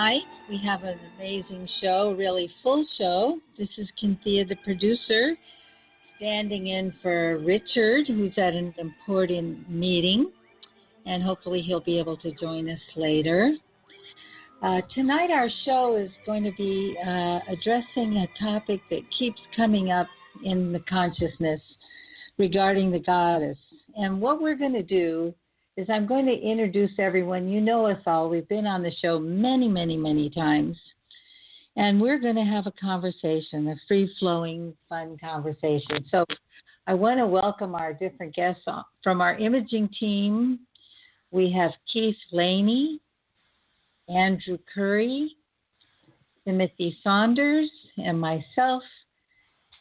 Tonight we have an amazing show, really full show. This is Kynthea, the producer, standing in for Richard, who's at an important meeting, and hopefully he'll be able to join us later. Tonight our show is going to be addressing a topic that keeps coming up in the consciousness regarding the goddess. And what we're going to do is I'm going to introduce everyone. You know us all. We've been on the show many, many, many times. And we're going to have a conversation, a free-flowing, fun conversation. So I want to welcome our different guests from our imaging team. We have Keith Laney, Andrew Currie, Timothy Saunders, and myself.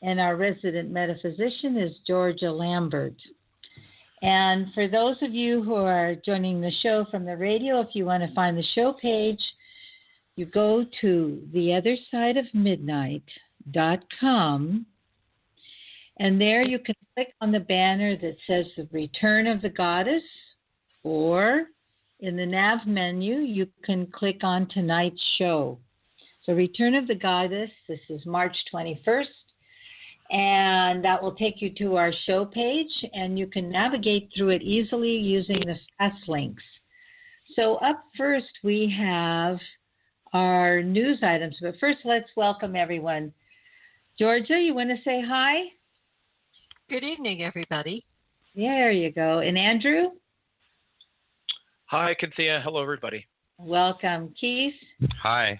And our resident metaphysician is Georgia Lambert. And for those of you who are joining the show from the radio, if you want to find the show page, you go to theothersideofmidnight.com, and there you can click on the banner that says The Return of the Goddess, or in the nav menu, you can click on tonight's show. So Return of the Goddess, this is March 21st. And that will take you to our show page, and you can navigate through it easily using the fast links. So up first, we have our news items. But first, let's welcome everyone. Georgia, you want to say hi? Good evening, everybody. There you go. And Andrew? Hi, Kynthea. Hello, everybody. Welcome. Keith? Hi.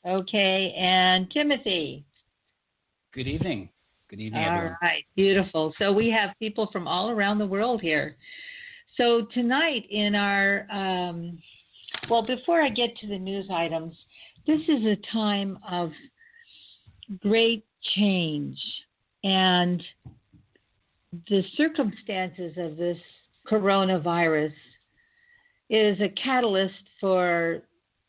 Okay. And Timothy? Good evening. Good evening, all everyone. All right, beautiful. So we have people from all around the world here. So tonight in our, well, before I get to the news items, this is a time of great change. And the circumstances of this coronavirus is a catalyst for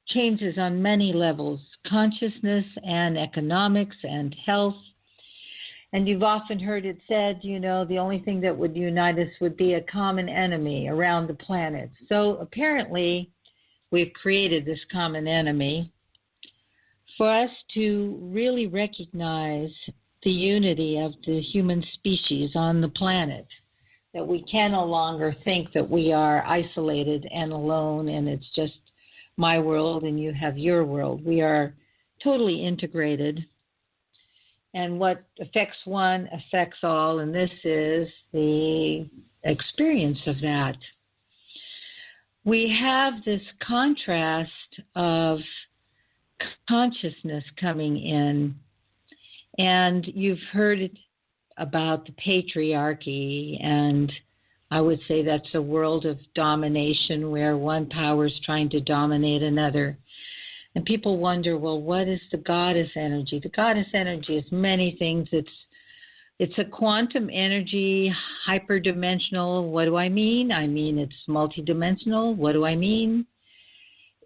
changes on many levels, consciousness and economics and health. And you've often heard it said, you know, the only thing that would unite us would be a common enemy around the planet. So apparently we've created this common enemy for us to really recognize the unity of the human species on the planet, that we can no longer think that we are isolated and alone and it's just my world and you have your world. We are totally integrated. And what affects one affects all, and this is the experience of that. We have this contrast of consciousness coming in, and you've heard it about the patriarchy, and I would say that's a world of domination where one power is trying to dominate another. And people wonder, well, what is the goddess energy? The goddess energy is many things. It's a quantum energy, hyperdimensional. What do I mean? I mean it's multidimensional. What do I mean?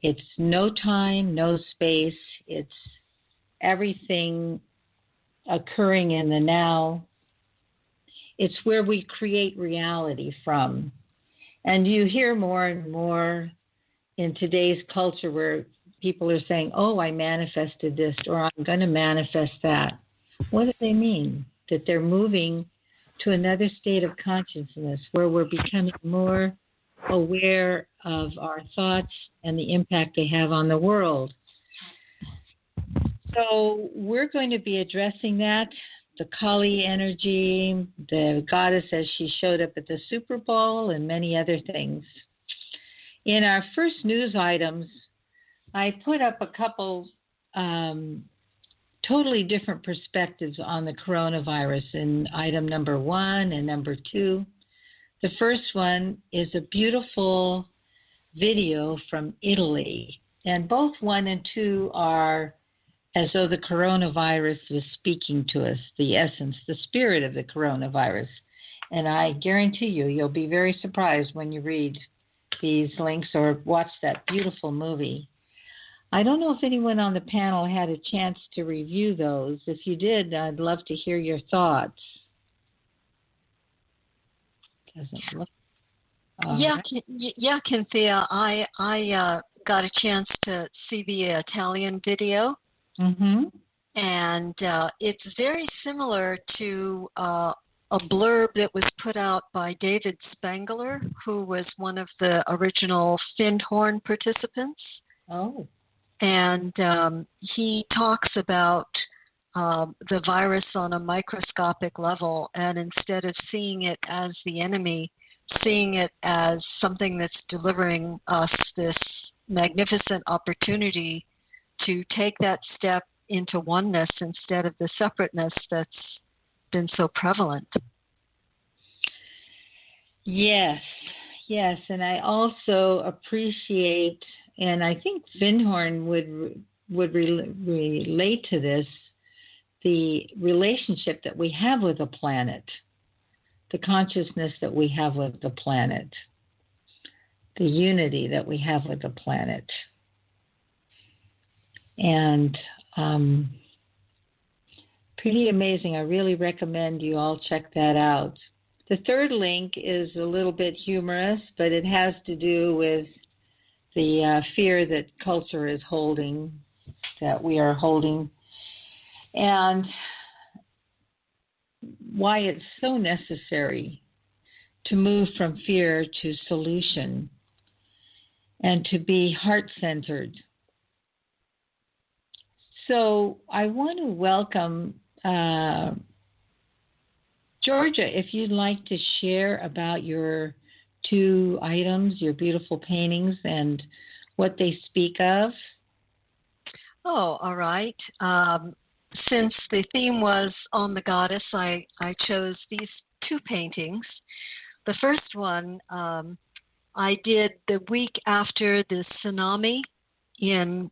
It's no time, no space. It's everything occurring in the now. It's where we create reality from. And you hear more and more in today's culture where people are saying, oh, I manifested this, or I'm going to manifest that. What do they mean? That they're moving to another state of consciousness where we're becoming more aware of our thoughts and the impact they have on the world. So we're going to be addressing that, the Kali energy, the goddess as she showed up at the Super Bowl, and many other things. In our first news items, I put up a couple totally different perspectives on the coronavirus in item number 1 and number 2. The first one is a beautiful video from Italy, and both 1 and 2 are as though the coronavirus was speaking to us, the essence, the spirit of the coronavirus. And I guarantee you, you'll be very surprised when you read these links or watch that beautiful movie. I don't know if anyone on the panel had a chance to review those. If you did, I'd love to hear your thoughts. Doesn't look. Yeah, Kynthea, I got a chance to see the Italian video, Mm-hmm. and it's very similar to a blurb that was put out by David Spangler, who was one of the original Findhorn participants. Oh. And he talks about the virus on a microscopic level, and instead of seeing it as the enemy, seeing it as something that's delivering us this magnificent opportunity to take that step into oneness instead of the separateness that's been so prevalent. Yes, and I also appreciate, and I think Findhorn would relate to this, the relationship that we have with the planet, the consciousness that we have with the planet, the unity that we have with the planet. And pretty amazing. I really recommend you all check that out. The third link is a little bit humorous, but it has to do with the fear that culture is holding, that we are holding, and why it's so necessary to move from fear to solution and to be heart-centered. So I want to welcome Georgia, if you'd like to share about your two items, your beautiful paintings, and what they speak of. Oh, all right. Since the theme was on the goddess, I chose these two paintings. The first one I did the week after the tsunami in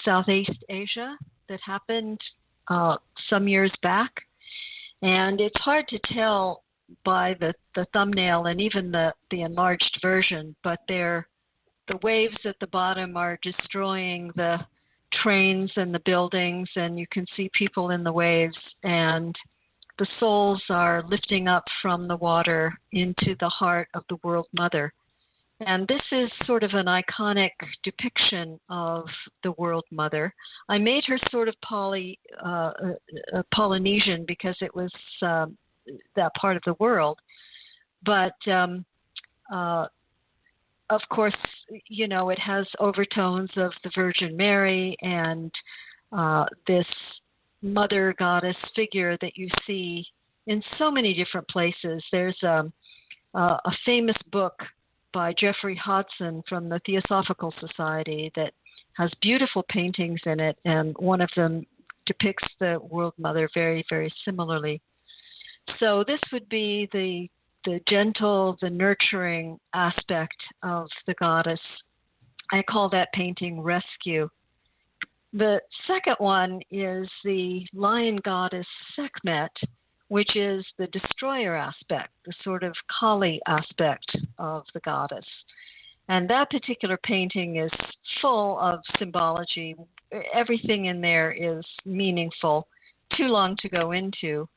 Southeast Asia that happened some years back. And it's hard to tell by the thumbnail and even the enlarged version, but the waves at the bottom are destroying the trains and the buildings, and you can see people in the waves, and the souls are lifting up from the water into the heart of the World Mother. And this is sort of an iconic depiction of the World Mother. I made her sort of Polynesian because it was that part of the world. But, of course, you know, it has overtones of the Virgin Mary and this mother goddess figure that you see in so many different places. There's a famous book by Jeffrey Hodson from the Theosophical Society that has beautiful paintings in it, and one of them depicts the World Mother very, very similarly. So this would be the gentle, the nurturing aspect of the goddess. I call that painting Rescue. The second one is the lion goddess Sekhmet, which is the destroyer aspect, the sort of Kali aspect of the goddess. And that particular painting is full of symbology. Everything in there is meaningful, too long to go into.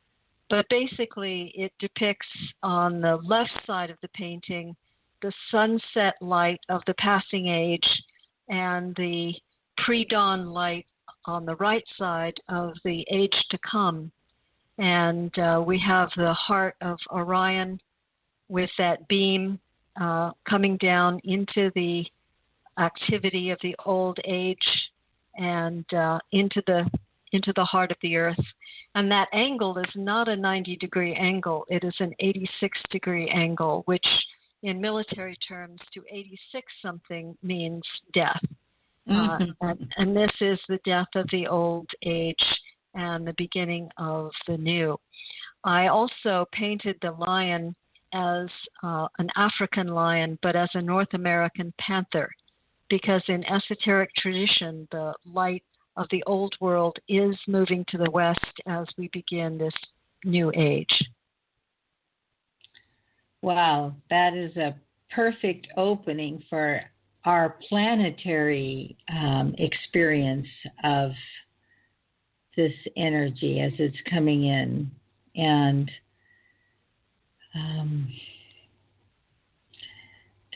But basically, it depicts on the left side of the painting the sunset light of the passing age and the pre-dawn light on the right side of the age to come. And we have the heart of Orion with that beam coming down into the activity of the old age and into the heart of the earth. And that angle is not a 90-degree angle. It is an 86-degree angle, which in military terms, to 86 something means death. And this is the death of the old age and the beginning of the new. I also painted the lion as an African lion, but as a North American panther, because in esoteric tradition, the light of the old world is moving to the west as we begin this new age. Wow, that is a perfect opening for our planetary experience of this energy as it's coming in. And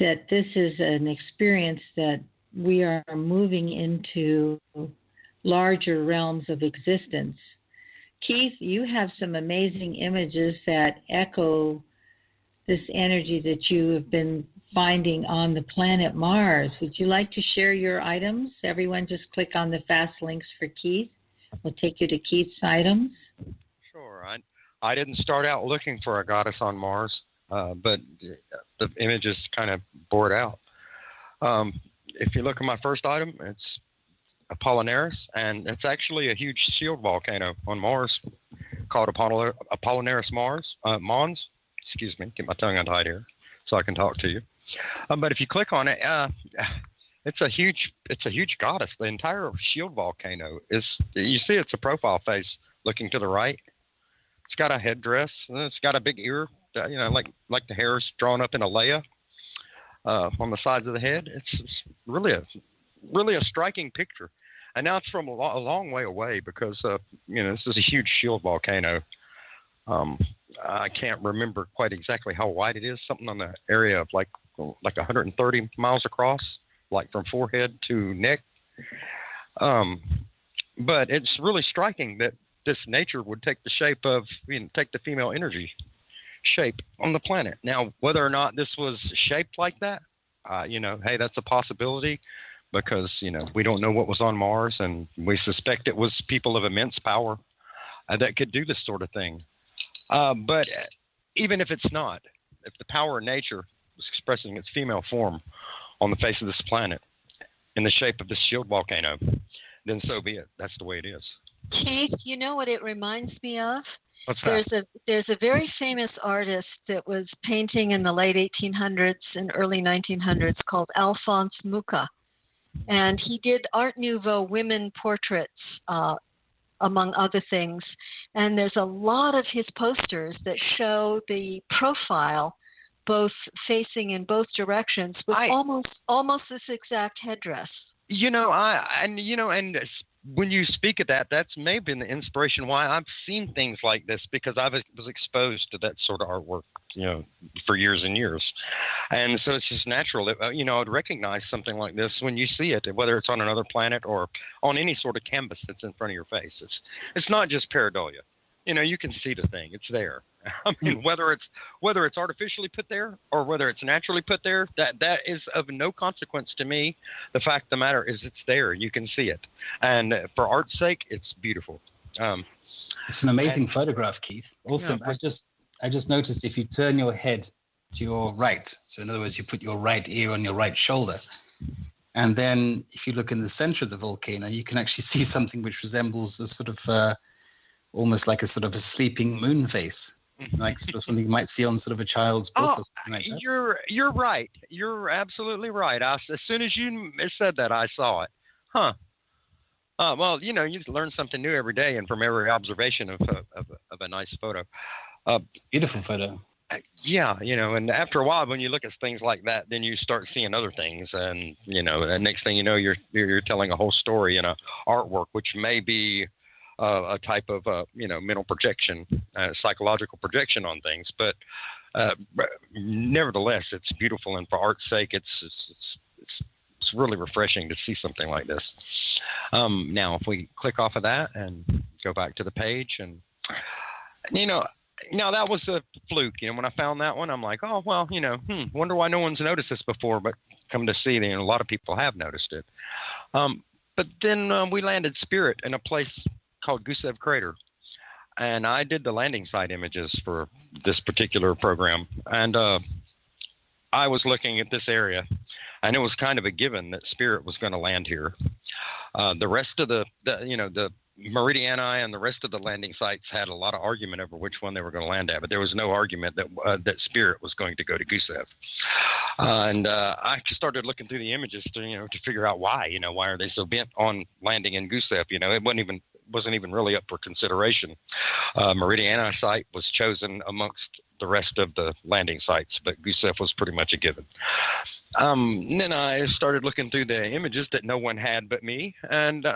that this is an experience that we are moving into larger realms of existence. Keith, you have some amazing images that echo this energy that you have been finding on the planet Mars. Would you like to share your items? Everyone just click on the fast links for Keith. We'll take you to Keith's items. Sure. I didn't start out looking for a goddess on Mars, but the images kind of bore it out. If you look at my first item, it's Apollinaris, and it's actually a huge shield volcano on Mars called Apollinaris Mons. Excuse me, get my tongue untied here so I can talk to you. But if you click on it, it's a huge goddess. The entire shield volcano is. You see, it's a profile face looking to the right. It's got a headdress. And it's got a big ear, like the hair is drawn up in a leia on the sides of the head. It's really a striking picture. And now it's from a long way away because this is a huge shield volcano. I can't remember quite exactly how wide it is. Something on the area of like 130 miles across, like from forehead to neck. But it's really striking that this nature would take the shape of, take the female energy shape on the planet. Now, whether or not this was shaped like that, hey, that's a possibility because, we don't know what was on Mars, and we suspect it was people of immense power that could do this sort of thing. But even if it's not, if the power of nature was expressing its female form on the face of this planet in the shape of this shield volcano, then so be it. That's the way it is. Keith, you know what it reminds me of? What's that? There's a very famous artist that was painting in the late 1800s and early 1900s called Alphonse Mucha. And he did Art Nouveau women portraits, among other things. And there's a lot of his posters that show the profile both facing in both directions with almost this exact headdress. And when you speak of that, that's maybe been the inspiration why I've seen things like this, because I was exposed to that sort of artwork, for years and years. And so it's just natural that, I would recognize something like this when you see it, whether it's on another planet or on any sort of canvas that's in front of your face. It's not just pareidolia. You can see the thing. It's there. I mean, whether it's artificially put there or whether it's naturally put there, that is of no consequence to me. The fact of the matter is it's there. You can see it. And for art's sake, it's beautiful. It's an amazing photograph, Keith. Also, I just noticed if you turn your head to your right, so in other words, you put your right ear on your right shoulder, and then if you look in the center of the volcano, you can actually see something which resembles a sort of almost like a sort of a sleeping moon face, like sort of something you might see on sort of a child's book or something like that. You're right. You're absolutely right. As soon as you said that, I saw it. Huh. Well, you learn something new every day, and from every observation of a nice photo. Beautiful photo. Yeah, and after a while, when you look at things like that, then you start seeing other things, and the next thing you know, you're telling a whole story in a artwork, which may be a type of mental projection, psychological projection on things, but nevertheless, it's beautiful, and for art's sake, it's really refreshing to see something like this. Now, if we click off of that and go back to the page, and now that was a fluke. When I found that one, I'm like, oh well, wonder why no one's noticed this before. But come to see, a lot of people have noticed it. But then we landed Spirit in a place called Gusev Crater, and I did the landing site images for this particular program, and I was looking at this area, and it was kind of a given that Spirit was going to land here. The rest of the Meridiani and the rest of the landing sites had a lot of argument over which one they were going to land at, but there was no argument that Spirit was going to go to Gusev. And I just started looking through the images to figure out why. Why are they so bent on landing in Gusev? It wasn't even really up for consideration. Meridiani site was chosen amongst the rest of the landing sites, but Gusev was pretty much a given. Then I started looking through the images that no one had but me, and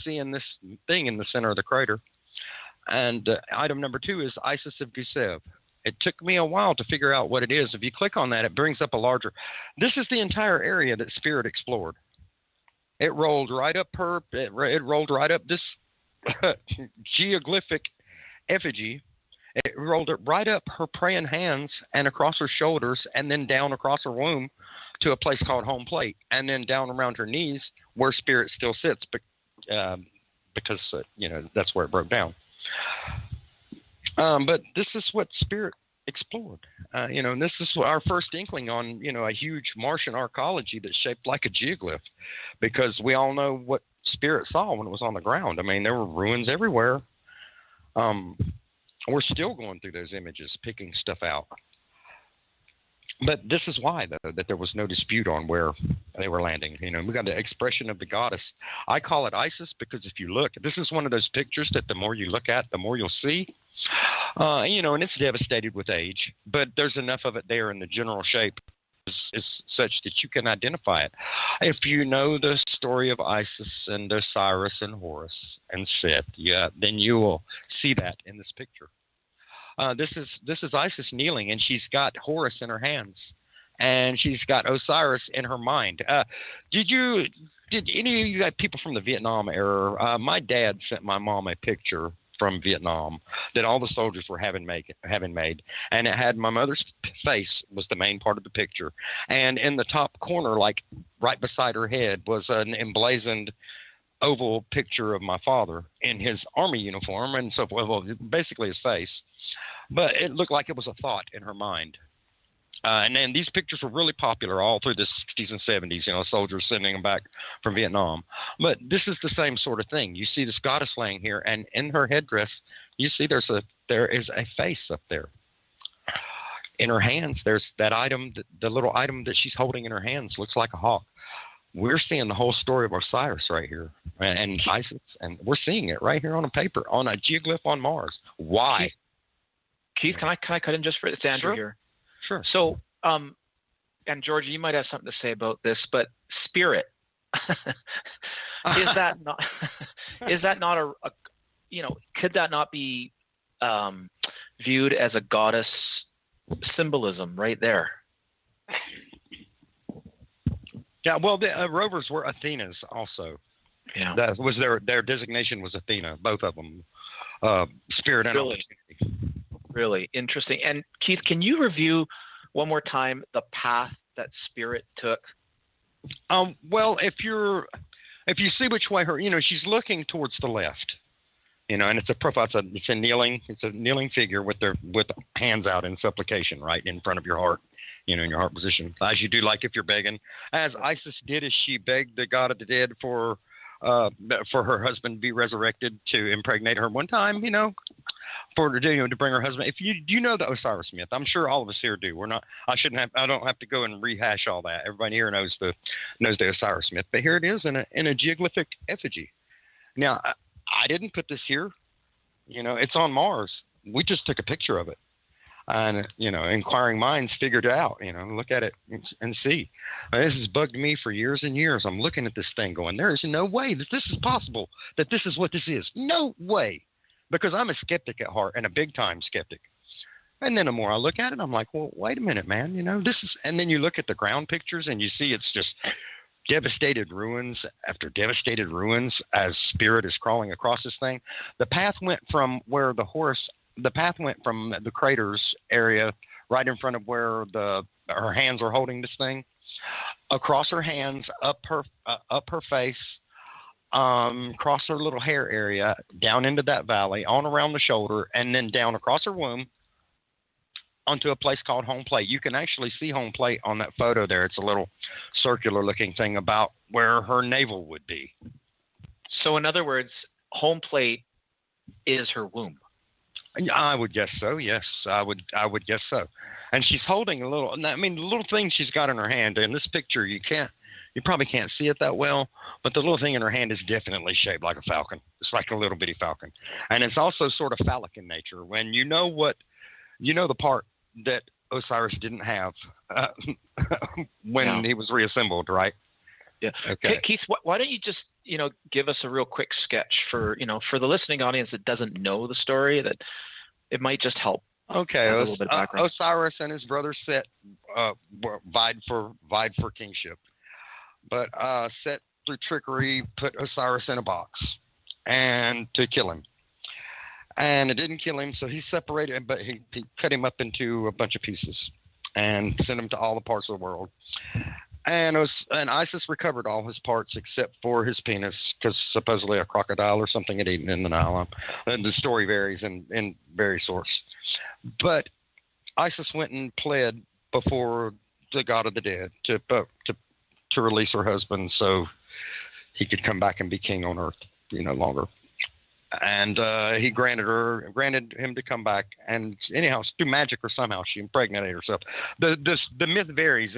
seeing this thing in the center of the crater. And item number 2 is Isis of Gusev. It took me a while to figure out what it is. If you click on that, it brings up a larger. This is the entire area that Spirit explored. It rolled right up it rolled right up this geoglyphic effigy. It rolled it right up her praying hands and across her shoulders and then down across her womb to a place called home plate, and then down around her knees where Spirit still sits, because that's where it broke down. But this is what Spirit explored, and this is our first inkling on, a huge Martian archaeology that's shaped like a geoglyph, because we all know what Spirit saw when it was on the ground. I mean, there were ruins everywhere. We're still going through those images, picking stuff out. But this is why, though, that there was no dispute on where they were landing. We got the expression of the goddess. I call it Isis because if you look, this is one of those pictures that the more you look at, the more you'll see. And it's devastated with age, but there's enough of it there in the general shape is such that you can identify it. If you know the story of Isis and Osiris and Horus and Seth, then you will see that in this picture. This is Isis kneeling, and she's got Horus in her hands, and she's got Osiris in her mind. Did any of you guys, people from the Vietnam era? My dad sent my mom a picture from Vietnam that all the soldiers were having made, and it had my mother's face was the main part of the picture, and in the top corner, like right beside her head, was an emblazoned oval picture of my father in his army uniform, and so well, basically his face, but it looked like it was a thought in her mind. And then these pictures were really popular all through the 60s and 70s, soldiers sending them back from Vietnam. But this is the same sort of thing. You see this goddess laying here, and in her headdress, you see there is a face up there. In her hands, there's that item, the little item that she's holding in her hands looks like a hawk. We're seeing the whole story of Osiris right here, and Isis, and we're seeing it right here on a paper, on a geoglyph on Mars. Why? Keith, can I cut in just for it's Andrew here? Sure. So, and George, you might have something to say about this, but Spirit, is that not a could that not be viewed as a goddess symbolism right there? Yeah, well, the rovers were Athenas also. Yeah, that was their designation was Athena, both of them, Spirit and Opportunity. Really interesting. And Keith, can you review one more time the path that Spirit took? Well, if you see which way she's looking towards the left, and it's a profile. It's a kneeling figure with hands out in supplication, right in front of your heart, in your heart position, as you do, like if you're begging, as Isis did, as she begged the god of the dead for her husband to be resurrected to impregnate her one time, to bring her husband. If you know the Osiris myth, I'm sure all of us here do. I don't have to go and rehash all that. Everybody here knows the Osiris myth, but here it is in a geoglyphic effigy. Now, I didn't put this here. It's on Mars. We just took a picture of it. And, inquiring minds figured it out, look at it and see. This has bugged me for years and years. I'm looking at this thing going, there is no way that this is possible, that this is what this is. No way. Because I'm a skeptic at heart, and a big-time skeptic. And then the more I look at it, I'm like, well, wait a minute, man. This is. And then you look at the ground pictures, and you see it's just devastated ruins after devastated ruins as Spirit is crawling across this thing. The path went from where the path went from the craters area right in front of where her hands are holding this thing, across her hands, up her face, across her little hair area, down into that valley, on around the shoulder, and then down across her womb onto a place called home plate. You can actually see home plate on that photo there. It's a little circular looking thing about where her navel would be. So in other words, home plate is her womb. I would guess so. Yes, I would guess so. And she's holding the little thing she's got in her hand. In this picture, you probably can't see it that well, but the little thing in her hand is definitely shaped like a falcon. It's like a little bitty falcon. And it's also sort of phallic in nature. When the part that Osiris didn't have when he was reassembled, right? Yeah. Okay. Keith, why don't you just, give us a real quick sketch for the listening audience that doesn't know the story, that it might just help Okay, a little bit of background. Osiris and his brother Set vied for kingship, but Set, through trickery, put Osiris in a box and to kill him. And it didn't kill him, so he separated, but he cut him up into a bunch of pieces and sent him to all the parts of the world. And Isis recovered all his parts except for his penis, because supposedly a crocodile or something had eaten in the Nile. And the story varies in various sources. But Isis went and pled before the god of the dead to release her husband so he could come back and be king on earth, longer. And he granted him to come back. And anyhow, through magic or somehow, she impregnated herself. The myth varies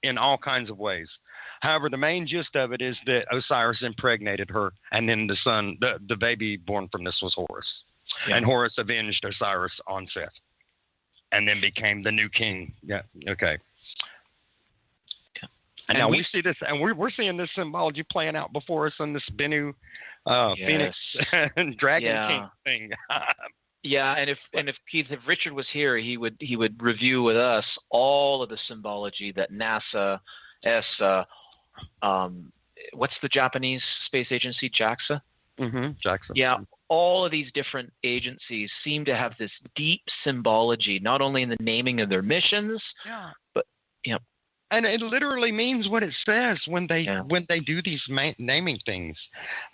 in all kinds of ways. However, the main gist of it is that Osiris impregnated her, and then the baby born from this was Horus. Yeah. And Horus avenged Osiris on Seth, and then became the new king. Yeah, okay. And now we see this, and we're seeing this symbology playing out before us in this Bennu Phoenix and Dragon King thing. Yeah, and if Keith, if Richard was here, he would review with us all of the symbology that NASA, ESA, what's the Japanese space agency, JAXA? Mm-hmm, JAXA. Yeah, all of these different agencies seem to have this deep symbology, not only in the naming of their missions, but and it literally means what it says when they do these naming things.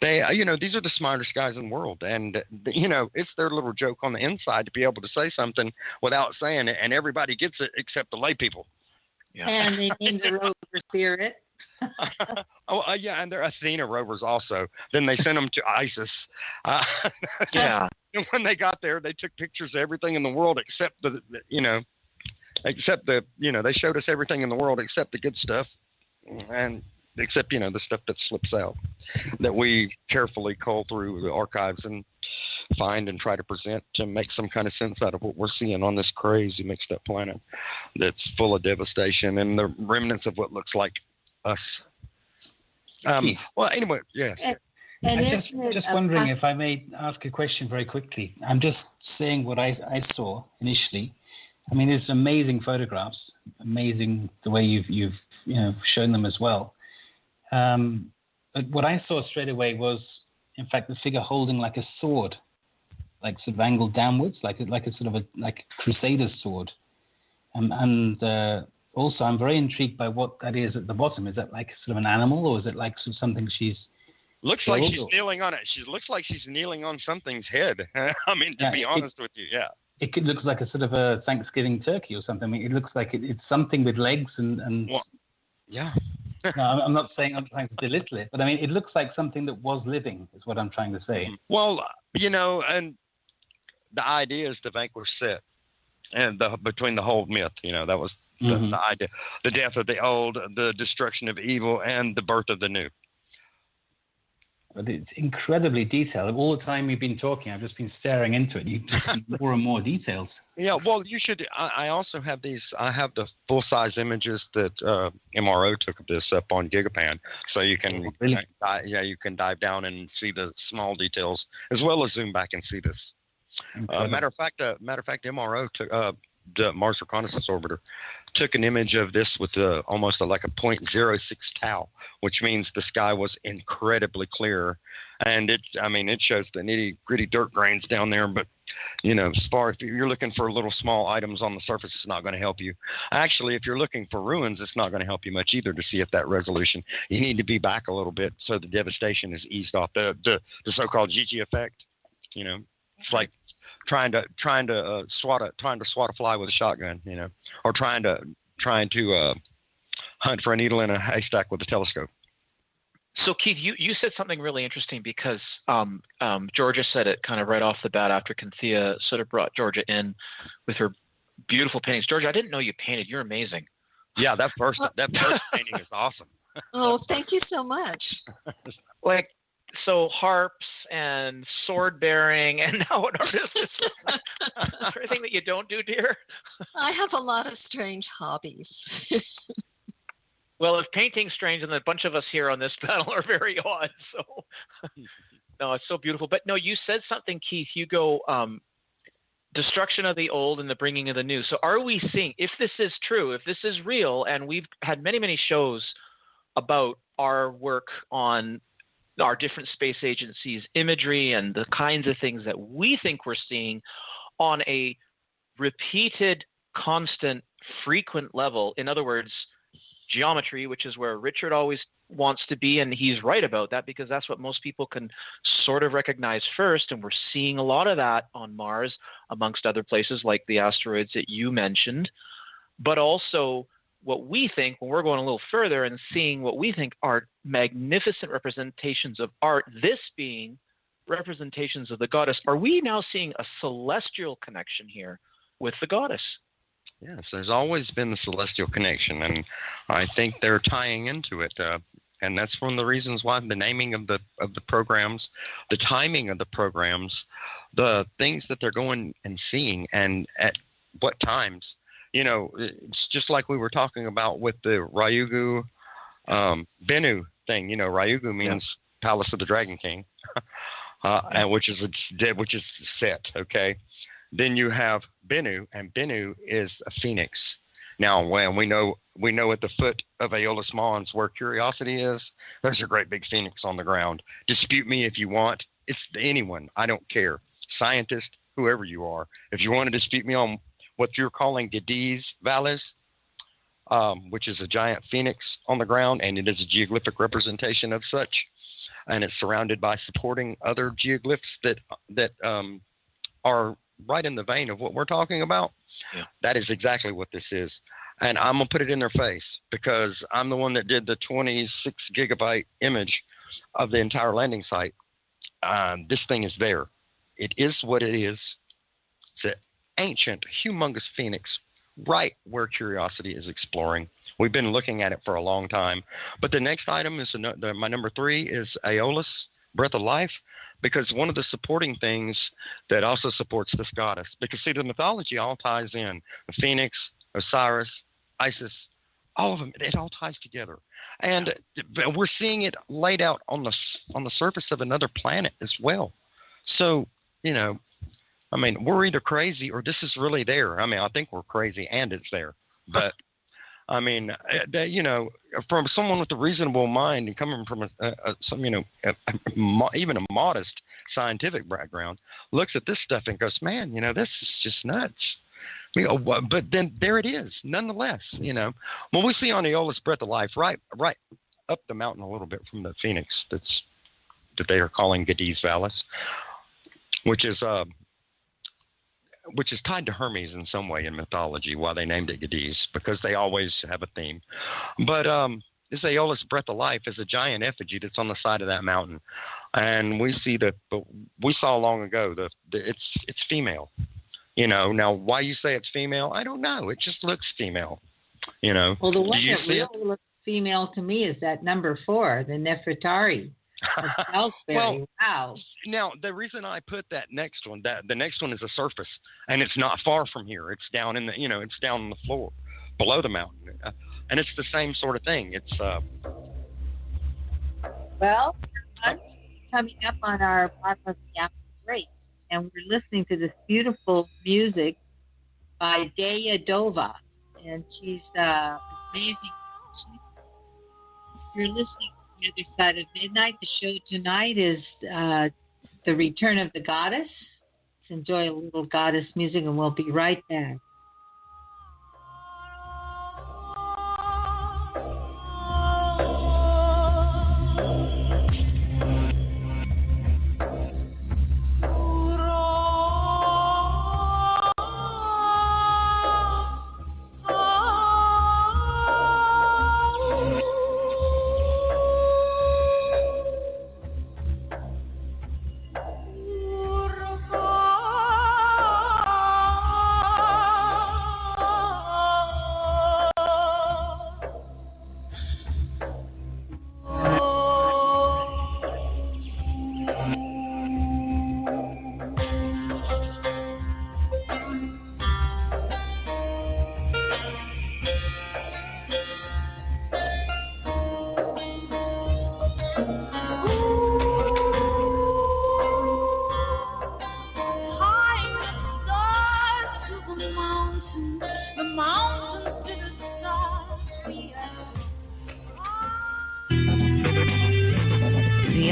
They, these are the smartest guys in the world, and it's their little joke on the inside to be able to say something without saying it, and everybody gets it except the lay people. Yeah. And they named the rover Spirit. And they're Athena rovers also. Then they sent them to Isis. And when they got there, they took pictures of everything in the world except they showed us everything in the world except the good stuff, and except the stuff that slips out, that we carefully cull through the archives and find and try to present to make some kind of sense out of what we're seeing on this crazy mixed up planet that's full of devastation and the remnants of what looks like us. Well, anyway, yes. And just wondering if I may ask a question very quickly. I'm just saying what I saw initially. I mean, it's amazing photographs, amazing the way you've shown them as well. But what I saw straight away was, in fact, the figure holding like a sword, like sort of angled downwards, like a sort of a crusader's sword. And also, I'm very intrigued by what that is at the bottom. Is that like sort of an animal, or is it like sort of something she's looks like she's kneeling on it? She looks like she's kneeling on something's head. I mean, to be honest with you, yeah. It looks like a sort of a Thanksgiving turkey or something. I mean, it looks like it's something with legs and well, yeah. No, I'm not saying I'm trying to belittle it, but I mean, it looks like something that was living, is what I'm trying to say. Well, and the idea is to vanquish Set, and between the whole myth, that was the idea: the death of the old, the destruction of evil, and the birth of the new. But it's incredibly detailed. All the time you've been talking, I've just been staring into it. You just see more and more details. Yeah, well, you should. I also have these. I have the full-size images that MRO took of this up on Gigapan, so you can, you can dive down and see the small details as well as zoom back and see this. Matter of fact, MRO took the Mars Reconnaissance Orbiter took an image of this with almost like a 0.06 tau, which means the sky was incredibly clear, and it shows the nitty gritty dirt grains down there. But as far as if you're looking for little small items on the surface, it's not going to help you. Actually, if you're looking for ruins, it's not going to help you much either to see if that resolution. You need to be back a little bit so the devastation is eased off. The so-called Gigi effect. It's like trying to swat a fly with a shotgun, or trying to hunt for a needle in a haystack with a telescope. So Keith, you said something really interesting because Georgia said it kind of right off the bat after Kynthea sort of brought Georgia in with her beautiful paintings. Georgia, I didn't know you painted. You're amazing. Yeah, that first painting is awesome. Oh, thank you so much. So harps and sword bearing, and now an artist. Is there anything that you don't do, dear? I have a lot of strange hobbies. Well, if painting's strange, then a bunch of us here on this panel are very odd. So, no, it's so beautiful. But no, you said something, Keith. You go, destruction of the old and the bringing of the new. So are we seeing, if this is true, if this is real, and we've had many, many shows about our work on our different space agencies' imagery and the kinds of things that we think we're seeing on a repeated, constant, frequent level. In other words, geometry, which is where Richard always wants to be, and he's right about that because that's what most people can sort of recognize first, and we're seeing a lot of that on Mars, amongst other places like the asteroids that you mentioned. But also what we think, when we're going a little further and seeing what we think are magnificent representations of art, this being representations of the goddess, are we now seeing a celestial connection here with the goddess? Yes, there's always been the celestial connection, and I think they're tying into it. And that's one of the reasons why the naming of the programs, the timing of the programs, the things that they're going and seeing, and at what times. You know, it's just like we were talking about with the Ryugu Bennu thing. You know, Ryugu means Palace of the Dragon King, and which is set. Okay. Then you have Bennu, and Bennu is a phoenix. Now, when we know at the foot of Aeolus Mons where Curiosity is, there's a great big phoenix on the ground. Dispute me if you want. It's anyone. I don't care. Scientist, whoever you are. If you want to dispute me on what you're calling Gediz Valles, which is a giant phoenix on the ground, and it is a geoglyphic representation of such, and it's surrounded by supporting other geoglyphs that are right in the vein of what we're talking about. Yeah. That is exactly what this is. And I'm going to put it in their face because I'm the one that did the 26 gigabyte image of the entire landing site. This thing is there. It is what it is. It's an ancient, humongous phoenix right where Curiosity is exploring. We've been looking at it for a long time. But the next item is my number 3 is Aeolus, Breath of Life, because one of the supporting things that also supports this goddess, because see, the mythology all ties in. The Phoenix, Osiris, Isis, all of them, it all ties together. And we're seeing it laid out on the surface of another planet as well. So, you know, I mean, we're either crazy or this is really there. I mean, I think we're crazy and it's there. But I mean, you know, from someone with a reasonable mind and coming from even a modest scientific background, looks at this stuff and goes, man, you know, this is just nuts. You know, but then there it is, nonetheless. You know, when we see on Aeolus Breath of Life, right up the mountain a little bit from the Phoenix, that they are calling Gediz Valles, which is tied to Hermes in some way in mythology, why they named it Gediz, because they always have a theme. But this Aeolus Breath of Life is a giant effigy that's on the side of that mountain. And we saw long ago it's female. You know, now why you say it's female, I don't know. It just looks female. You know. Well, the one that really looks female to me is that number 4, the Nefertari. Well, wow. Now, the reason I put that next one, the next one is a surface, and it's not far from here. It's down it's down on the floor, below the mountain, and it's the same sort of thing. It's well, coming up on our bottom of the after break, and we're listening to this beautiful music by Daya Dova, and she's amazing. You're listening. The Other Side of Midnight. The show tonight is The Return of the Goddess. Let's enjoy a little goddess music, and we'll be right back.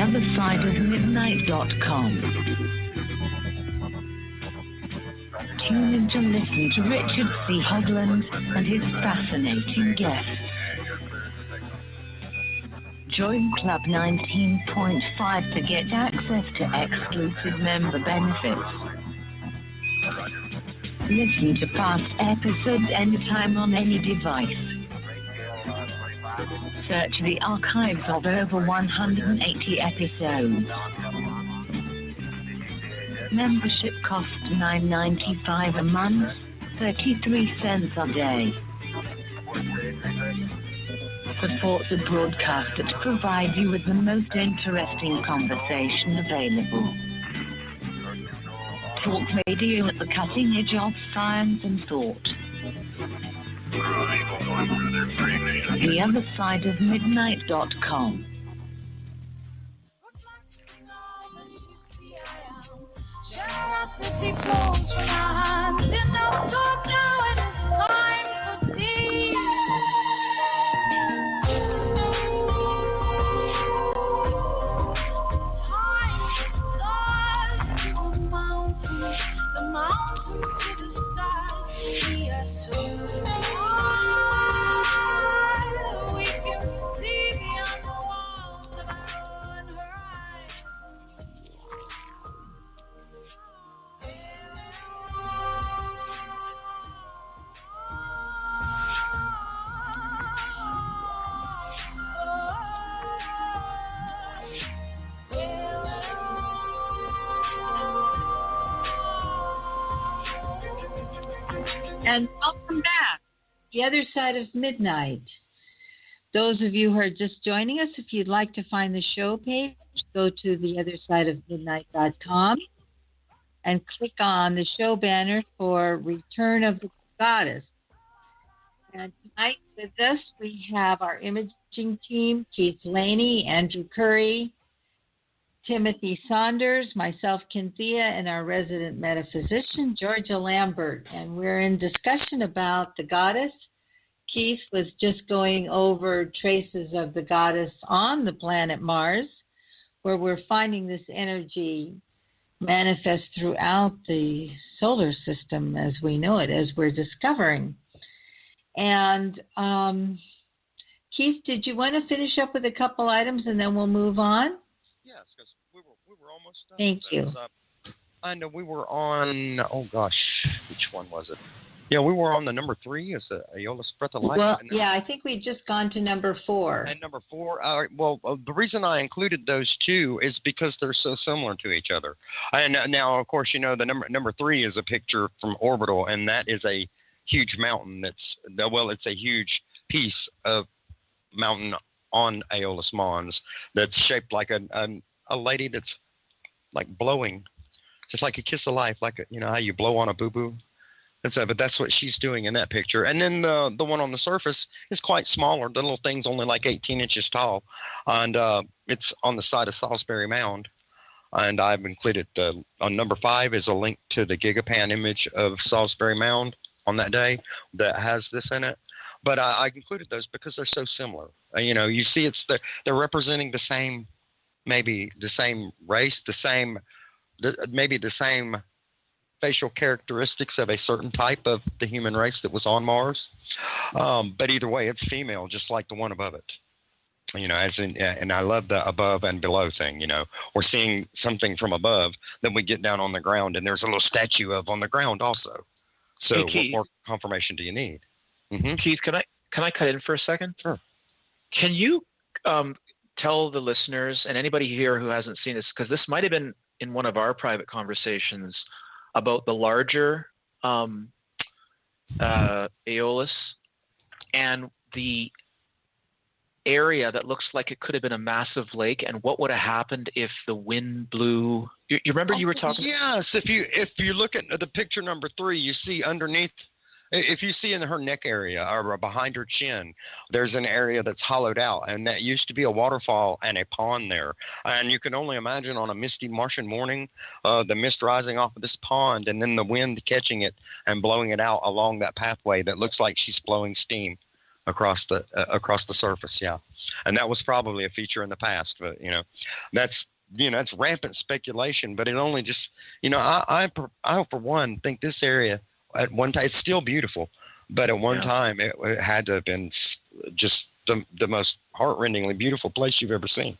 theothersideofmidnight.com. Tune in to listen to Richard C. Hoagland and his fascinating guests. Join Club 19.5 to get access to exclusive member benefits. Listen to past episodes anytime on any device. Search the archives of over 180 episodes. Membership costs $9.95 a month, 33 cents a day. Support the broadcast that provides you with the most interesting conversation available. Talk radio at the cutting edge of science and thought. theothersideofmidnight.com. And welcome back. The Other Side of Midnight. Those of you who are just joining us, if you'd like to find the show page, go to theothersideofmidnight.com and click on the show banner for Return of the Goddess. And tonight with us, we have our imaging team, Keith Laney, Andrew Currie, Timothy Saunders, myself, Kynthea, and our resident metaphysician, Georgia Lambert. And we're in discussion about the goddess. Keith was just going over traces of the goddess on the planet Mars, where we're finding this energy manifest throughout the solar system as we know it, as we're discovering. And Keith, did you want to finish up with a couple items and then we'll move on? Yes, because we were almost done. Thank you. I know we were on, oh gosh, which one was it? Yeah, we were on the number 3, is the Aeolus Breath of Life. Well, yeah, I think we'd just gone to number 4. And number 4, the reason I included those two is because they're so similar to each other. And now, of course, you know, the number 3 is a picture from orbital, and that is a huge mountain it's a huge piece of mountain on Aeolus Mons that's shaped like a lady that's like blowing, just like a kiss of life, like you know how you blow on a boo-boo. But that's what she's doing in that picture. And then the one on the surface is quite smaller. The little thing's only like 18 inches tall, and it's on the side of Salisbury Mound. And I've included on number 5 is a link to the Gigapan image of Salisbury Mound on that day that has this in it. But I included those because they're so similar. You know, you see they're representing the same, maybe the same race, maybe the same facial characteristics of a certain type of the human race that was on Mars. But either way, it's female, just like the one above it. You know, and I love the above and below thing. You know, we're seeing something from above, then we get down on the ground, and there's a little statue on the ground also. So, hey, Keith, what more confirmation do you need? Mm-hmm. Keith, can I cut in for a second? Sure. Can you tell the listeners and anybody here who hasn't seen this, because this might have been in one of our private conversations about the larger Aeolus and the area that looks like it could have been a massive lake, and what would have happened if the wind blew? You remember you were talking? Yes. If you look at the picture number 3, you see underneath. If you see in her neck area or behind her chin, there's an area that's hollowed out, and that used to be a waterfall and a pond there. And you can only imagine on a misty Martian morning, the mist rising off of this pond and then the wind catching it and blowing it out along that pathway that looks like she's blowing steam. across the surface. Yeah, and that was probably a feature in the past, but that's rampant speculation. But it only just I for one think this area at one time it's still beautiful, but at one time it had to have been just the most heart-rendingly beautiful place you've ever seen.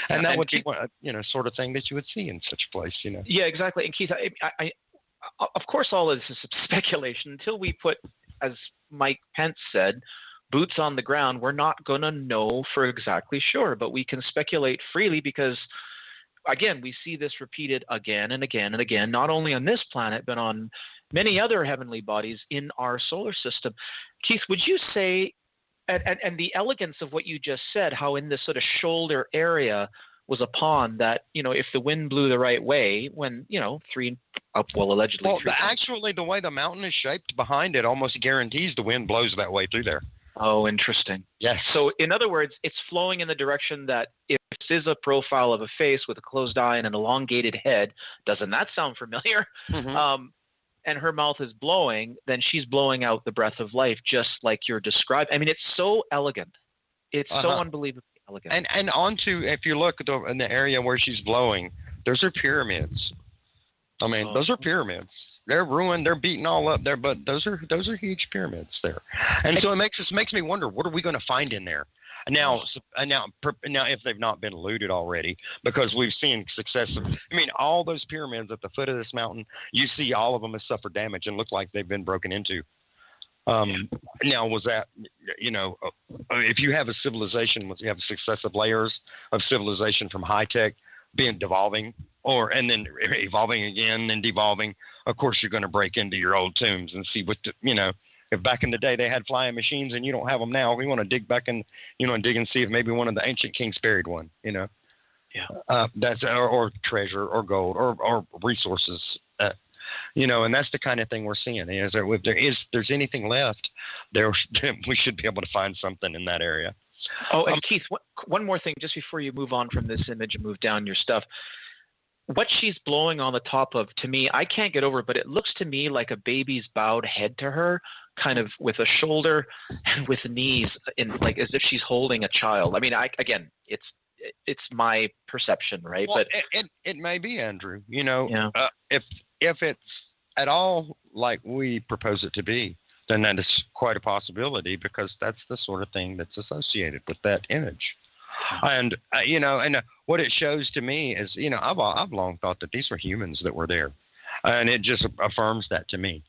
And that would be sort of thing that you would see in such a place, Yeah, exactly. And Keith, I of course, all of this is speculation until we put, as Mike Pence said, boots on the ground. We're not going to know for exactly sure, but we can speculate freely because, again, we see this repeated again and again and again, not only on this planet, but on many other heavenly bodies in our solar system. Keith, would you say, and the elegance of what you just said, how in this sort of shoulder area was a pond that, if the wind blew the right way, when, allegedly. Well, actually, the way the mountain is shaped behind it almost guarantees the wind blows that way through there. Oh, interesting. Yes. So, in other words, it's flowing in the direction that if this is a profile of a face with a closed eye and an elongated head, doesn't that sound familiar? Mm-hmm. And her mouth is blowing, then she's blowing out the breath of life, just like you're describing. I mean, it's so elegant. It's so unbelievably elegant. And onto, if you look in the area where she's blowing, those are pyramids. I mean, those are pyramids. They're ruined. They're beaten all up there, but those are huge pyramids there. And so it makes me wonder, what are we going to find in there? Now, if they've not been looted already, because we've seen successive. I mean, all those pyramids at the foot of this mountain, you see all of them have suffered damage and look like they've been broken into. Now, was that, if you have a civilization, you have successive layers of civilization from high tech being devolving, and then evolving again and devolving, of course you're going to break into your old tombs and see what if back in the day they had flying machines and you don't have them now, we want to dig back and dig and see if maybe one of the ancient kings buried one. That's or treasure or gold or resources. And that's the kind of thing we're seeing. Is there, if there's anything left, we should be able to find something in that area. Oh, and Keith, one more thing, just before you move on from this image and move down your stuff. What she's blowing on the top of, to me, I can't get over it, but it looks to me like a baby's bowed head to her, kind of with a shoulder and with knees, like as if she's holding a child. I mean, it's my perception, right? Well, but it may be, Andrew. If it's at all like we propose it to be, then that is quite a possibility, because that's the sort of thing that's associated with that image. And what it shows to me is, I've long thought that these were humans that were there, and it just affirms that to me.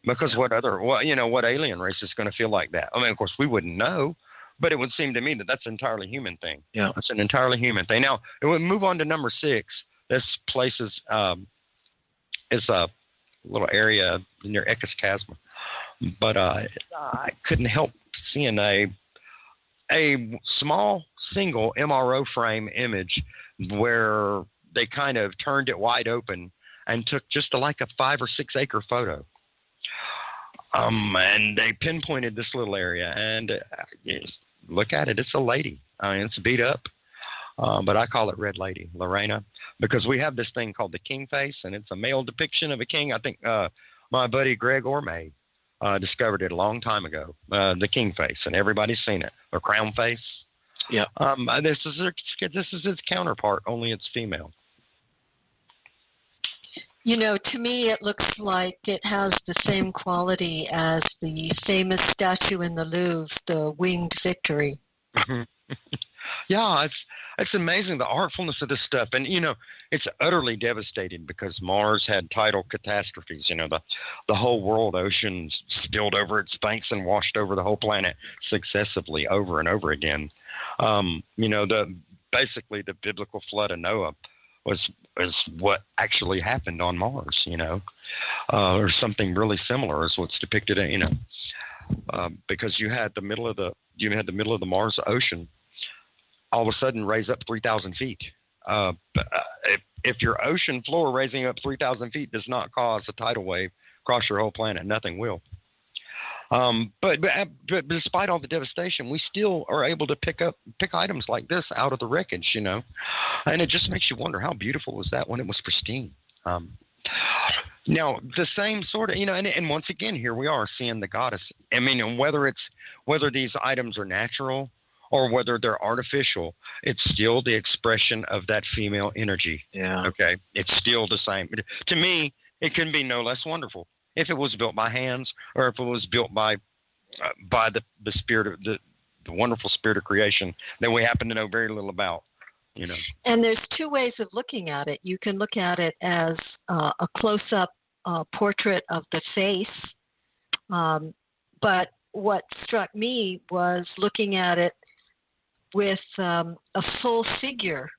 Because what alien race is going to feel like that? I mean, of course, we wouldn't know, but it would seem to me that that's an entirely human thing. Yeah, it's an entirely human thing. Now, we'll move on to number 6. This place is a little area near Ekis Chasma, but I couldn't help seeing a small single MRO frame image where they kind of turned it wide open and took just like a 5 or 6 acre photo. And they pinpointed this little area, and look at it. It's a lady. I mean, it's beat up, but I call it Red Lady, Lorena, because we have this thing called the king face, and it's a male depiction of a king. I think my buddy Greg Orme discovered it a long time ago, the king face, and everybody's seen it, or crown face. Yeah. This is its counterpart, only it's female. To me, it looks like it has the same quality as the famous statue in the Louvre, the Winged Victory. Yeah, it's amazing, the artfulness of this stuff. And, it's utterly devastating because Mars had tidal catastrophes. The whole world oceans spilled over its banks and washed over the whole planet successively over and over again. Basically the biblical flood of Noah was what actually happened on Mars, or something really similar is what's depicted, because you had the middle of the Mars ocean all of a sudden raise up 3,000 feet. If your ocean floor raising up 3,000 feet does not cause a tidal wave across your whole planet, nothing will. But despite all the devastation, we still are able to pick items like this out of the wreckage, and it just makes you wonder, how beautiful was that when it was pristine. Now, the same sort of, and once again, here we are seeing the goddess. I mean, and whether these items are natural or whether they're artificial, it's still the expression of that female energy. Yeah. Okay. It's still the same. To me, it can be no less wonderful if it was built by hands or if it was built by the spirit of the wonderful spirit of creation that we happen to know very little about. And there's two ways of looking at it. You can look at it as a close-up portrait of the face. But what struck me was looking at it with a full figure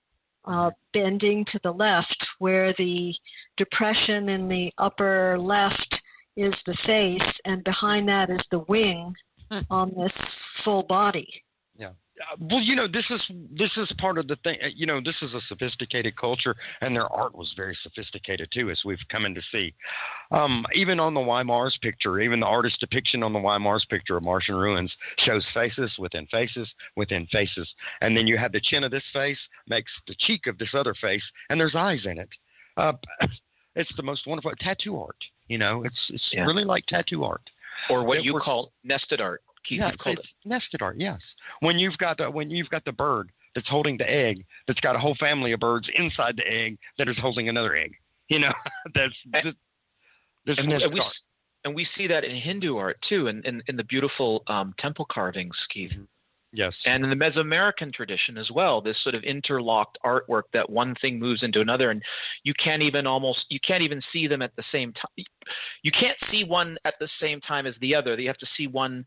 bending to the left, where the depression in the upper left is the face, and behind that is the wing on this full body. Yeah. Well, this is part of the thing. This is a sophisticated culture, and their art was very sophisticated too, as we've come in to see. Even on the Weimar's picture, even the artist's depiction on the Weimar's picture of Martian ruins shows faces within faces within faces, and then you have the chin of this face makes the cheek of this other face, and there's eyes in it. It's the most wonderful tattoo art. It's really like tattoo art, or what you call nested art. Keith, yeah, it's nested art. Yes, when you've got the bird that's holding the egg, that's got a whole family of birds inside the egg that is holding another egg. That's nested art. And we see that in Hindu art too, in the beautiful temple carvings, Keith. Mm-hmm. Yes. And in the Mesoamerican tradition as well, this sort of interlocked artwork that one thing moves into another, and you can't even see them at the same time. You can't see one at the same time as the other. You have to see one.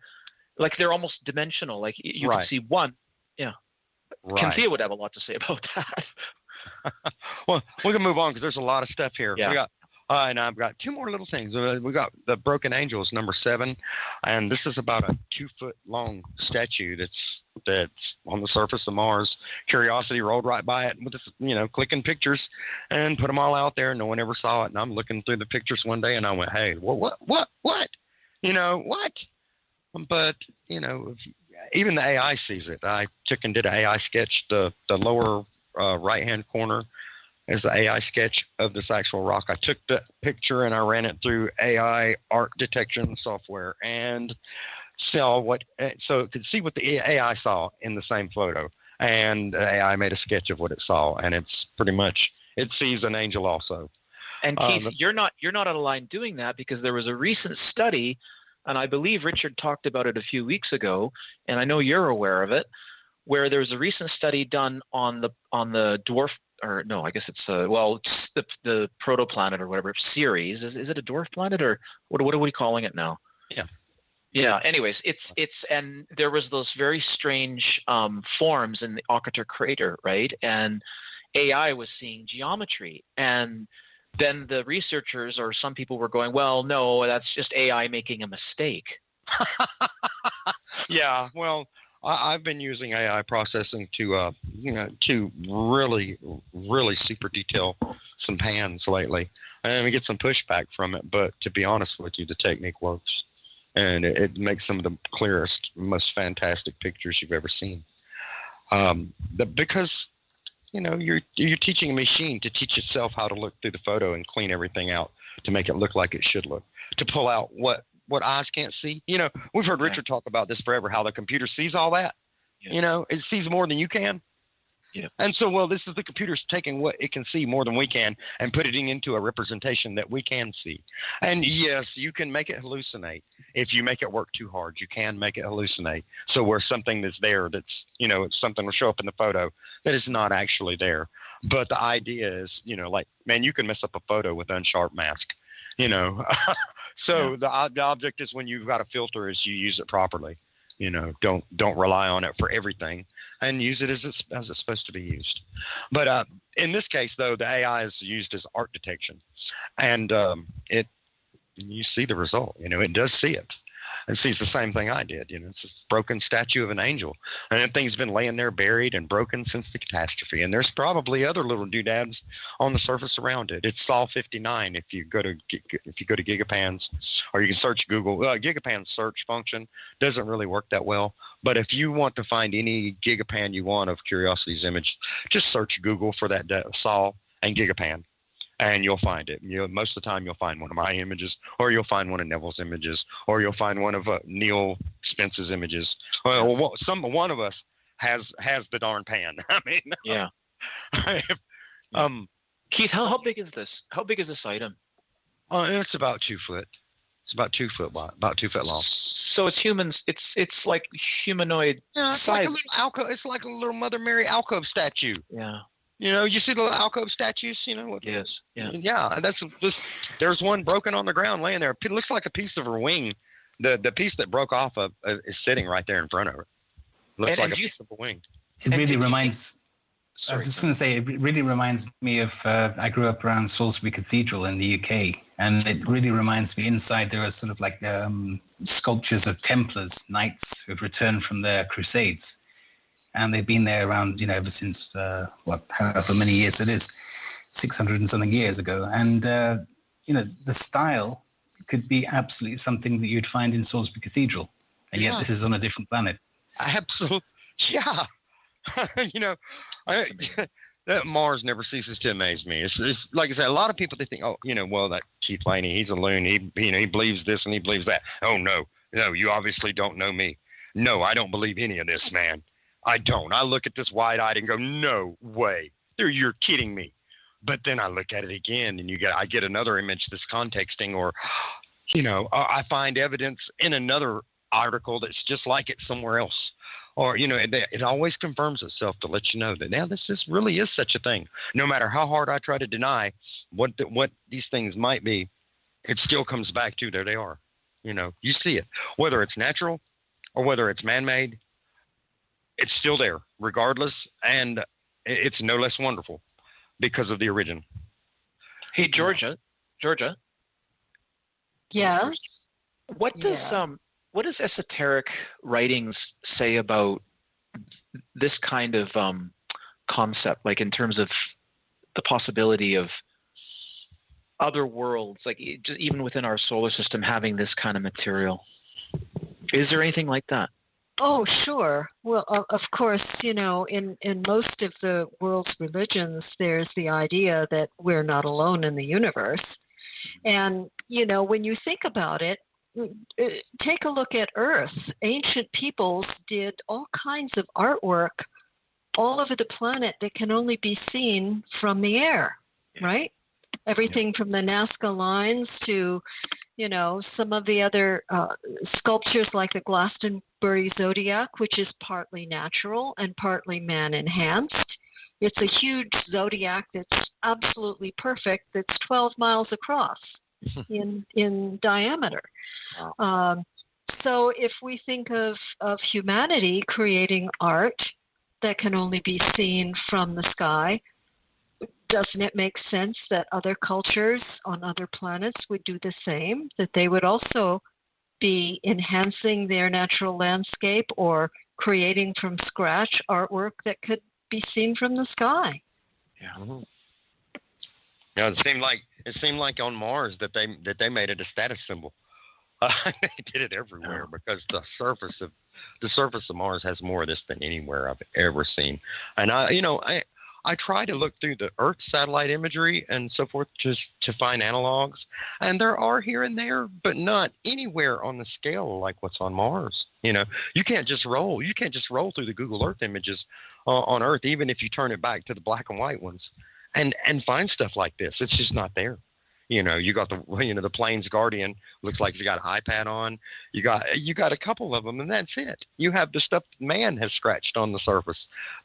Like they're almost dimensional. Like you can see one. Yeah. Right. Kynthea would have a lot to say about that. Well, we can move on because there's a lot of stuff here. Yeah. We got, and I've got two more little things. We got the Broken Angels, number 7, and this is about a 2-foot long statue that's on the surface of Mars. Curiosity rolled right by it with this, clicking pictures and put them all out there. No one ever saw it, and I'm looking through the pictures one day, and I went, "Hey, what? What? What?" But, even the AI sees it. I took and did an AI sketch. The lower right-hand corner is the AI sketch of this actual rock. I took the picture and I ran it through AI art detection software and so it could see what the AI saw in the same photo. And the AI made a sketch of what it saw. And it's pretty much, it sees an angel also. And Keith, you're not out of line doing that because there was a recent study, and I believe Richard talked about it a few weeks ago, and I know you're aware of it, where there was a recent study done on the dwarf, or no, I guess it's the protoplanet or whatever Ceres. Is it a dwarf planet or what are we calling it now? Yeah. Yeah. Anyways, it's and there was those very strange forms in the Ocrater crater, right? And AI was seeing geometry, and then the researchers or some people were going, well, no, that's just AI making a mistake. Yeah, well, I've been using AI processing to really, really super detail some pans lately, and we get some pushback from it. But to be honest with you, the technique works, and it makes some of the clearest, most fantastic pictures you've ever seen. Because you're teaching a machine to teach itself how to look through the photo and clean everything out to make it look like it should look, to pull out what eyes can't see. We've heard Richard talk about this forever, how the computer sees all that. Yeah. It sees more than you can. Yeah. And so, this is the computer's taking what it can see more than we can and putting it into a representation that we can see. And yes, you can make it hallucinate. If you make it work too hard, you can make it hallucinate. So where something that's there that's, it's something will show up in the photo that is not actually there. But the idea is, man, you can mess up a photo with unsharp mask, So the object is when you've got a filter is you use it properly. Don't rely on it for everything, and use it as it's supposed to be used. But in this case, though, the AI is used as art detection, and you see the result. It does see it. It sees the same thing I did. It's a broken statue of an angel, and that thing's been laying there buried and broken since the catastrophe. And there's probably other little doodads on the surface around it. It's Sol 59 if you go to Gigapans, or you can search Google. Gigapan's search function doesn't really work that well, but if you want to find any Gigapan you want of Curiosity's image, just search Google for that Sol and Gigapan. And you'll find it. Most of the time, you'll find one of my images, or you'll find one of Neville's images, or you'll find one of Neil Spence's images. Well, one of us has the darn pan. I mean, yeah. Keith, how big is this? How big is this item? It's about 2 foot. It's about 2 foot wide, about 2 foot long. So it's humans. It's like humanoid size. Like a little alcove. It's like a little Mother Mary alcove statue. Yeah. You see the little alcove statues. Yes. Yeah. Yeah. There's one broken on the ground, laying there. It looks like a piece of her wing. The piece that broke off is sitting right there in front of her. Looks like a piece of a wing. It really reminds. I was just going to say, it really reminds me of. I grew up around Salisbury Cathedral in the UK, and it really reminds me. Inside there are sort of like sculptures of Templars, knights who've returned from their crusades. And they've been there around, ever since, however many years it is, 600 and something years ago. And, the style could be absolutely something that you'd find in Salisbury Cathedral. And yet this is on a different planet. Absolutely. Yeah. That Mars never ceases to amaze me. It's like I said, a lot of people, they think, that Keith Laney, he's a loon. He believes this and he believes that. Oh, no, you obviously don't know me. No, I don't believe any of this, man. I don't. I look at this wide-eyed and go, no way. You're kidding me. But then I look at it again, and I get another image that's contexting, or, I find evidence in another article that's just like it somewhere else. Or, it always confirms itself to let you know that now this really is such a thing. No matter how hard I try to deny what these things might be, it still comes back to there they are. You see it. Whether it's natural or whether it's man-made, it's still there, regardless, and it's no less wonderful because of the original. Hey, Georgia. Yes. What does esoteric writings say about this kind of concept, like in terms of the possibility of other worlds, like just even within our solar system having this kind of material? Is there anything like that? Oh, sure. Well, of course, in most of the world's religions, there's the idea that we're not alone in the universe. And, when you think about it, take a look at Earth. Ancient peoples did all kinds of artwork all over the planet that can only be seen from the air, right? Everything from the Nazca lines to, some of the other sculptures like the Glastonbury Zodiac, which is partly natural and partly man-enhanced. It's a huge zodiac that's absolutely perfect, that's 12 miles across in diameter. So if we think of humanity creating art that can only be seen from the sky, doesn't it make sense that other cultures on other planets would do the same, that they would also be enhancing their natural landscape or creating from scratch artwork that could be seen from the sky? Yeah. It seemed like on Mars that they made it a status symbol. They did it everywhere because the surface of Mars has more of this than anywhere I've ever seen. And I try to look through the Earth satellite imagery and so forth to find analogs, and there are here and there, but not anywhere on the scale like what's on Mars. You can't just roll through the Google Earth images on Earth, even if you turn it back to the black and white ones, and find stuff like this. It's just not there. You got the Plains Guardian, looks like you got an iPad on. You got a couple of them, and that's it. You have the stuff man has scratched on the surface,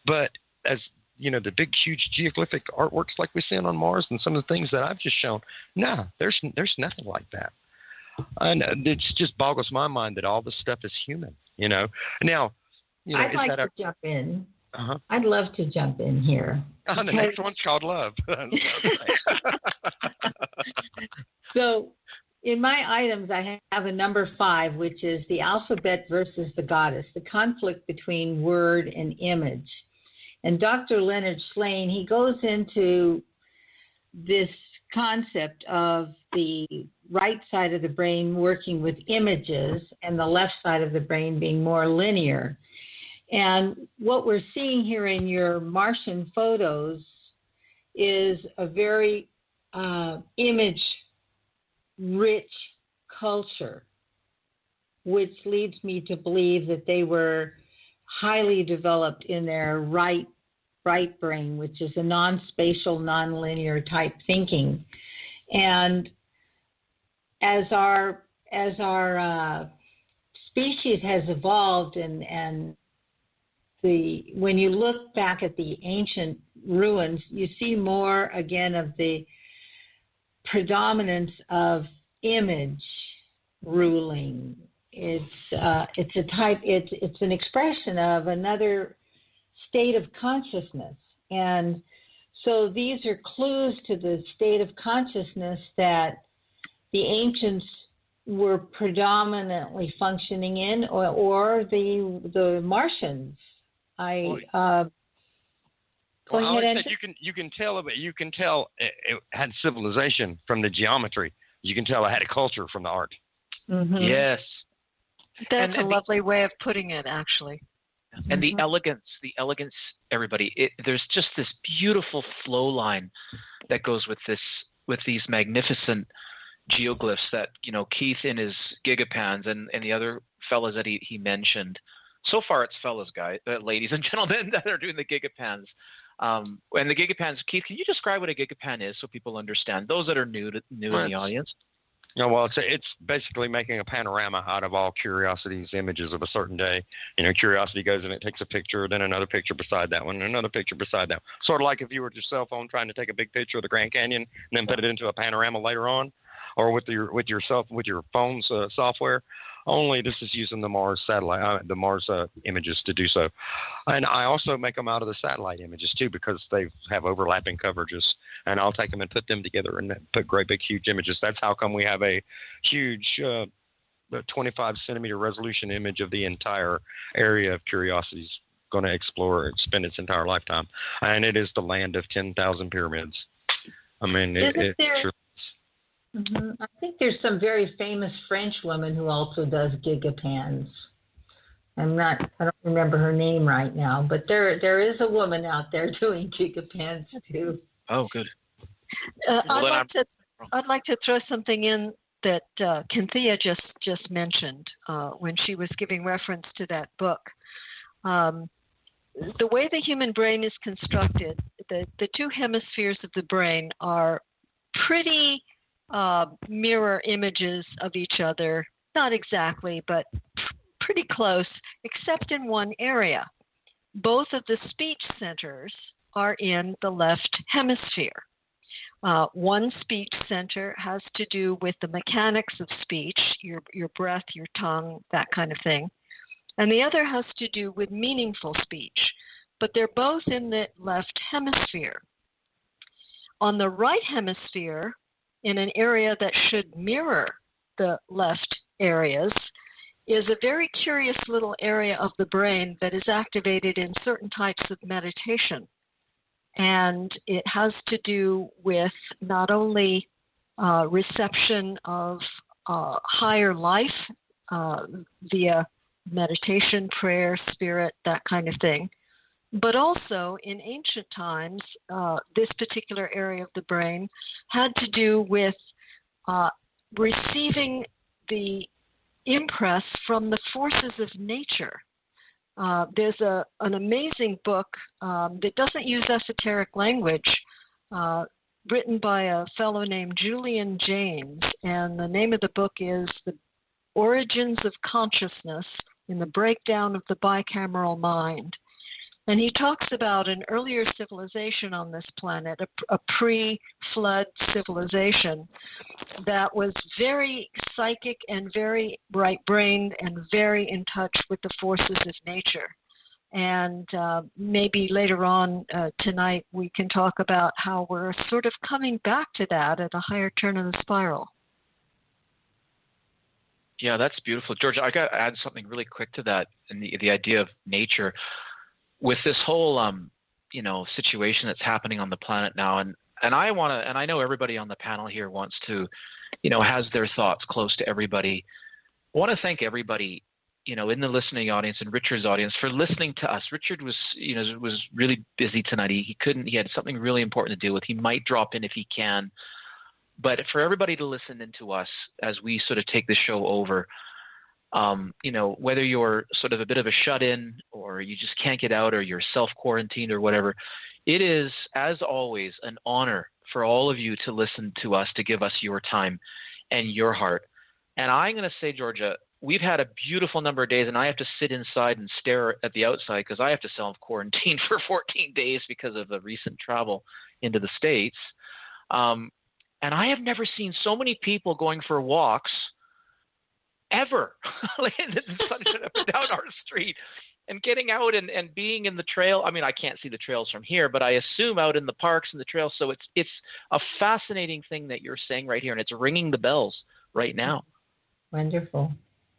but as the big, huge geoglyphic artworks like we see on Mars and some of the things that I've just shown, no, there's nothing like that. And it just boggles my mind that all this stuff is human. Now, I'd like to jump in. Uh-huh. I'd love to jump in here. The next one's called love. So in my items, I have a number 5, which is the alphabet versus the goddess, the conflict between word and image. And Dr. Leonard Shlain, he goes into this concept of the right side of the brain working with images and the left side of the brain being more linear. And what we're seeing here in your Martian photos is a very image-rich culture, which leads me to believe that they were highly developed in their right brain, which is a non-spatial, non-linear type thinking. And as our species has evolved, and when you look back at the ancient ruins, you see more again of the predominance of image ruling. It's an expression of another state of consciousness, and so these are clues to the state of consciousness that the ancients were predominantly functioning in, or the Martians. You can tell it had civilization from the geometry. You can tell it had a culture from the art. Mm-hmm. Yes, that's a lovely way of putting it, actually. And the elegance, everybody. There's just this beautiful flow line that goes with these magnificent geoglyphs that, Keith in his gigapans and the other fellas that he mentioned. So far, it's fellas, ladies and gentlemen, that are doing the gigapans. And the gigapans, Keith, can you describe what a gigapan is so people understand? Those that are new in the audience. Yeah, well, it's basically making a panorama out of all Curiosity's images of a certain day. Curiosity goes and it takes a picture, then another picture beside that one, and another picture beside that one. Sort of like if you were with your cell phone trying to take a big picture of the Grand Canyon and then put it into a panorama later on, or with your phone's software. Only this is using the Mars satellite, the Mars images to do so. And I also make them out of the satellite images too, because they have overlapping coverages. And I'll take them and put them together and put great big huge images. That's how come we have a huge 25 centimeter resolution image of the entire area of Curiosity's going to explore and spend its entire lifetime. And it is the land of 10,000 pyramids. I mean, Mm-hmm. I think there's some very famous French woman who also does gigapans. I don't remember her name right now, but there is a woman out there doing gigapans too. Oh, good. I'd like to throw something in that Kynthea just mentioned when she was giving reference to that book. The way the human brain is constructed, the two hemispheres of the brain are pretty mirror images of each other. Not exactly, but pretty close, except in one area. Both of the speech centers are in the left hemisphere. One speech center has to do with the mechanics of speech, your breath, your tongue, that kind of thing. And the other has to do with meaningful speech. But they're both in the left hemisphere. On the right hemisphere, in an area that should mirror the left areas, is a very curious little area of the brain that is activated in certain types of meditation. And it has to do with not only reception of higher life via meditation, prayer, spirit, that kind of thing, but also in ancient times, this particular area of the brain had to do with receiving the impress from the forces of nature. There's an amazing book that doesn't use esoteric language, written by a fellow named Julian James, and the name of the book is The Origins of Consciousness in the Breakdown of the Bicameral Mind. And he talks about an earlier civilization on this planet, a pre-flood civilization that was very psychic and very right-brained and very in touch with the forces of nature. And maybe later on tonight we can talk about how we're sort of coming back to that at a higher turn of the spiral. Yeah, that's beautiful. George, I got to add something really quick to that, and the idea of nature. With this whole, situation that's happening on the planet now, and I know everybody on the panel here wants to, has their thoughts close to everybody. I want to thank everybody, in the listening audience and Richard's audience for listening to us. Richard was really busy tonight. He had something really important to deal with. He might drop in if he can. But for everybody to listen into us as we sort of take the show over, whether you're sort of a bit of a shut-in or you just can't get out or you're self-quarantined or whatever, it is, as always, an honor for all of you to listen to us, to give us your time and your heart. And I'm going to say, Georgia, we've had a beautiful number of days, and I have to sit inside and stare at the outside because I have to self-quarantine for 14 days because of the recent travel into the States. And I have never seen so many people going for walks ever. The sunshine up and down our street and getting out and being in the trail. I mean, I can't see the trails from here, but I assume out in the parks and the trails. So it's a fascinating thing that you're saying right here, and it's ringing the bells right now. Wonderful.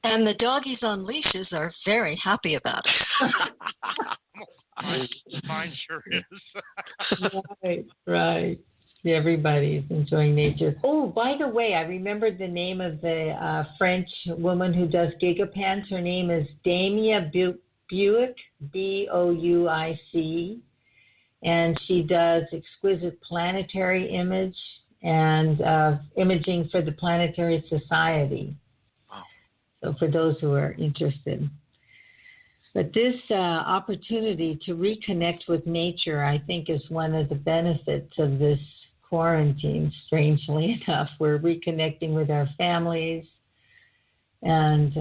And the doggies on leashes are very happy about it. Mine sure is. Right. Everybody's enjoying nature. Oh, by the way, I remembered the name of the French woman who does gigapants. Her name is Damia Buick, Bouic, and she does exquisite planetary image and imaging for the Planetary Society. Wow. So for those who are interested. But this opportunity to reconnect with nature, I think, is one of the benefits of this quarantine. Strangely enough, we're reconnecting with our families, and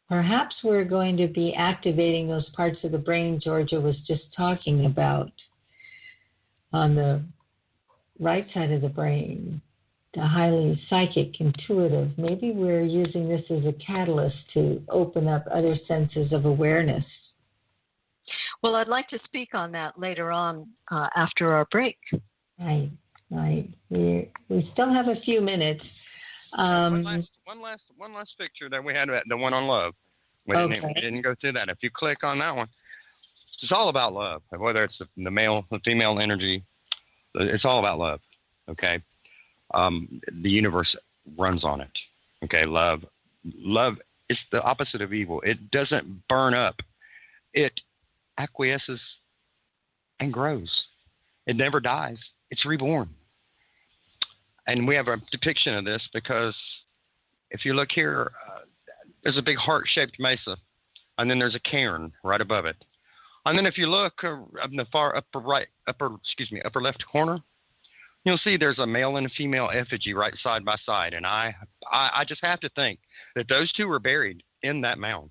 perhaps we're going to be activating those parts of the brain Georgia was just talking about on the right side of the brain, the highly psychic, intuitive. Maybe we're using this as a catalyst to open up other senses of awareness. Well, I'd like to speak on that later on after our break. Right. We still have a few minutes. One last picture that we had, the one on love. We didn't go through that. If you click on that one, it's all about love. Whether it's the female energy, it's all about love. Okay. The universe runs on it. Okay. Love is the opposite of evil. It doesn't burn up. It acquiesces and grows. It never dies. It's reborn. And we have a depiction of this because if you look here, there's a big heart-shaped mesa, and then there's a cairn right above it. And then if you look in the far upper left corner, you'll see there's a male and a female effigy right side by side. And I just have to think that those two were buried in that mound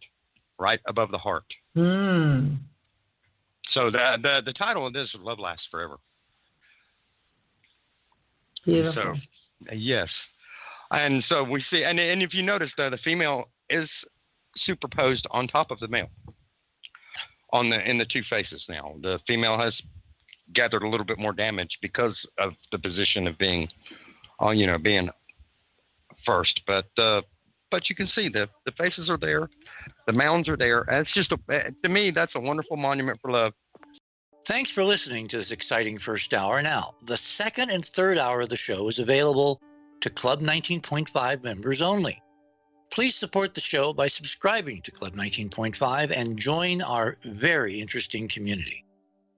right above the heart. Mm. So the title of this is Love Lasts Forever. Beautiful. So, yes. And so we see, and if you notice, the female is superposed on top of the male in the two faces now. The female has gathered a little bit more damage because of the position of being first. But you can see the faces are there, the mounds are there. And it's just, to me, that's a wonderful monument for love. Thanks for listening to this exciting first hour. Now, the second and third hour of the show is available to Club 19.5 members only. Please support the show by subscribing to Club 19.5 and join our very interesting community.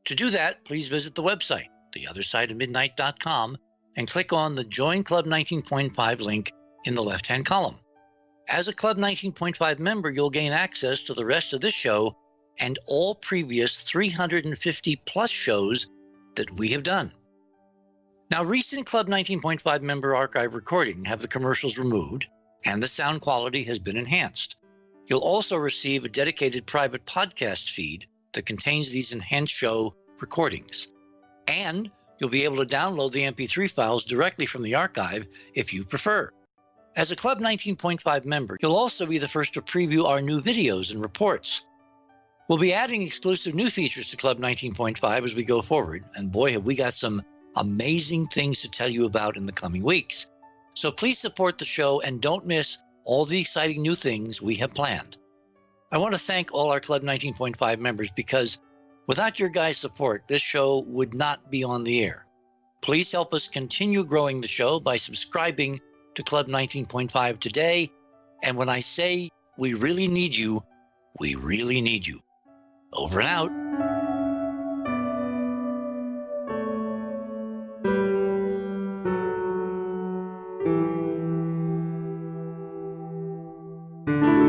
To do that, please visit the website, theothersideofmidnight.com, and click on the Join Club 19.5 link in the left-hand column. As a Club 19.5 member, you'll gain access to the rest of this show and all previous 350-plus shows that we have done. Now, recent Club 19.5 member archive recordings have the commercials removed, and the sound quality has been enhanced. You'll also receive a dedicated private podcast feed that contains these enhanced show recordings. And you'll be able to download the MP3 files directly from the archive if you prefer. As a Club 19.5 member, you'll also be the first to preview our new videos and reports. We'll be adding exclusive new features to Club 19.5 as we go forward, and boy, have we got some amazing things to tell you about in the coming weeks. So please support the show and don't miss all the exciting new things we have planned. I want to thank all our Club 19.5 members because without your guys' support, this show would not be on the air. Please help us continue growing the show by subscribing to Club 19.5 today. And when I say we really need you, we really need you. Over and out. you.